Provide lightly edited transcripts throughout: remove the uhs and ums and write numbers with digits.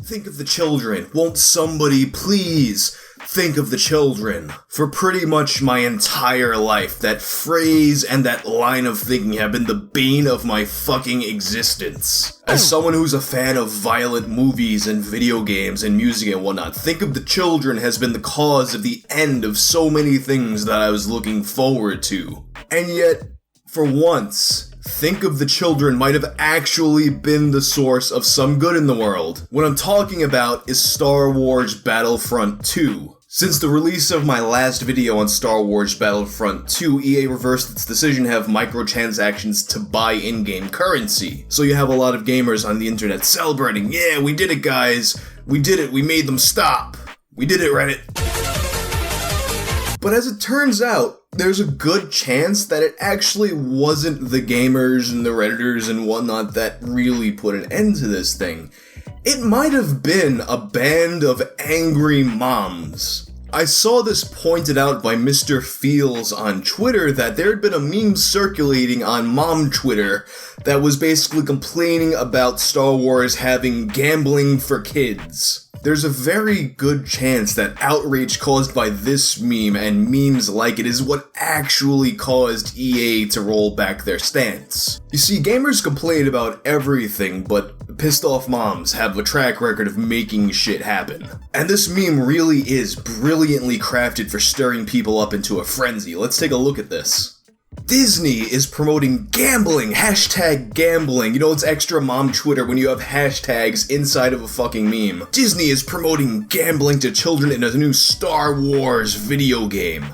Think of the children. Won't somebody please think of the children? For pretty much my entire life, that phrase and that line of thinking have been the bane of my fucking existence. As someone who's a fan of violent movies and video games and music and whatnot, think of the children has been the cause of the end of so many things that I was looking forward to. And yet, for once, think of the children might have actually been the source of some good in the world. What I'm talking about is Star Wars Battlefront 2. Since the release of my last video on Star Wars Battlefront 2, EA reversed its decision to have microtransactions to buy in-game currency. So you have a lot of gamers on the internet celebrating, yeah, we did it guys, we did it, we made them stop, we did it Reddit. But as it turns out, there's a good chance that it actually wasn't the gamers and the Redditors and whatnot that really put an end to this thing. It might have been a band of angry moms. I saw this pointed out by Mr. Feels on Twitter that there had been a meme circulating on Mom Twitter that was basically complaining about Star Wars having gambling for kids. There's a very good chance that outrage caused by this meme and memes like it is what actually caused EA to roll back their stance. You see, gamers complain about everything, but pissed off moms have a track record of making shit happen. And this meme really is brilliantly crafted for stirring people up into a frenzy. Let's take a look at this. Disney is promoting gambling, hashtag gambling. You know, it's extra mom Twitter when you have hashtags inside of a fucking meme. Disney is promoting gambling to children in a new Star Wars video game.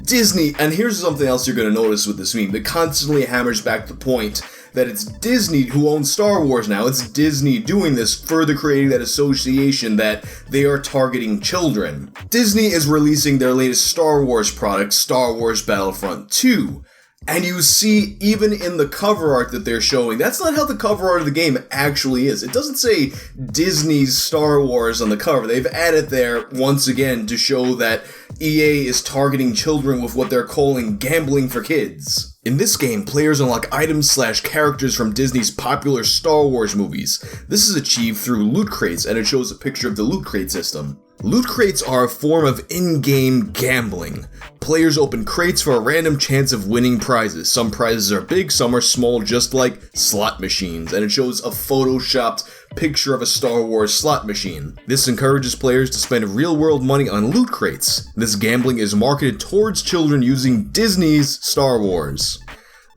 Disney, and here's something else you're gonna notice with this meme that constantly hammers back the point that it's Disney who owns Star Wars now. It's Disney doing this, further creating that association that they are targeting children. Disney is releasing their latest Star Wars product, Star Wars Battlefront 2. And you see, even in the cover art that they're showing, that's not how the cover art of the game actually is. It doesn't say Disney's Star Wars on the cover. They've added there, once again, to show that EA is targeting children with what they're calling gambling for kids. In this game, players unlock items/characters from Disney's popular Star Wars movies. This is achieved through loot crates, and it shows a picture of the loot crate system. Loot crates are a form of in-game gambling. Players open crates for a random chance of winning prizes. Some prizes are big, some are small, just like slot machines, and it shows a photoshopped picture of a Star Wars slot machine. This encourages players to spend real-world money on loot crates. This gambling is marketed towards children using Disney's Star Wars.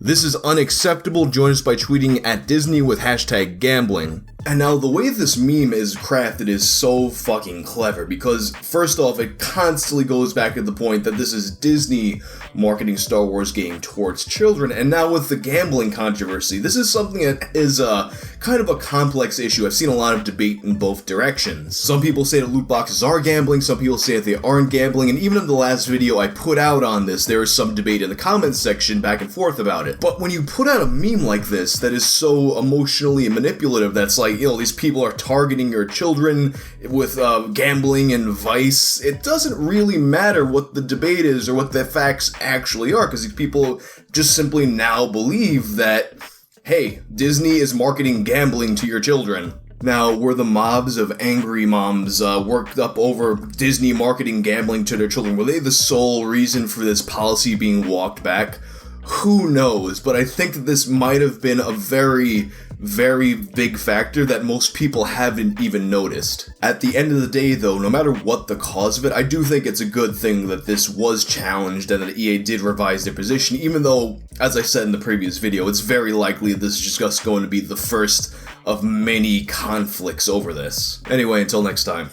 This is unacceptable. Join us by tweeting at Disney with hashtag gambling. And now the way this meme is crafted is so fucking clever because first off, it constantly goes back to the point that this is Disney marketing Star Wars game towards children, and now with the gambling controversy, this is something that is kind of a complex issue. I've seen a lot of debate in both directions. Some people say that loot boxes are gambling, some people say that they aren't gambling, and even in the last video I put out on this, there was some debate in the comments section back and forth about it. But when you put out a meme like this that is so emotionally manipulative, that's like, you know, these people are targeting your children with gambling and vice, it doesn't really matter what the debate is or what the facts actually are, because these people just simply now believe that, hey, Disney is marketing gambling to your children. Now, were the mobs of angry moms worked up over Disney marketing gambling to their children? Were they the sole reason for this policy being walked back? Who knows, but I think that this might have been a very, very big factor that most people haven't even noticed. At the end of the day though, no matter what the cause of it, I do think it's a good thing that this was challenged and that EA did revise their position, even though, as I said in the previous video, it's very likely this is just going to be the first of many conflicts over this. Anyway, until next time.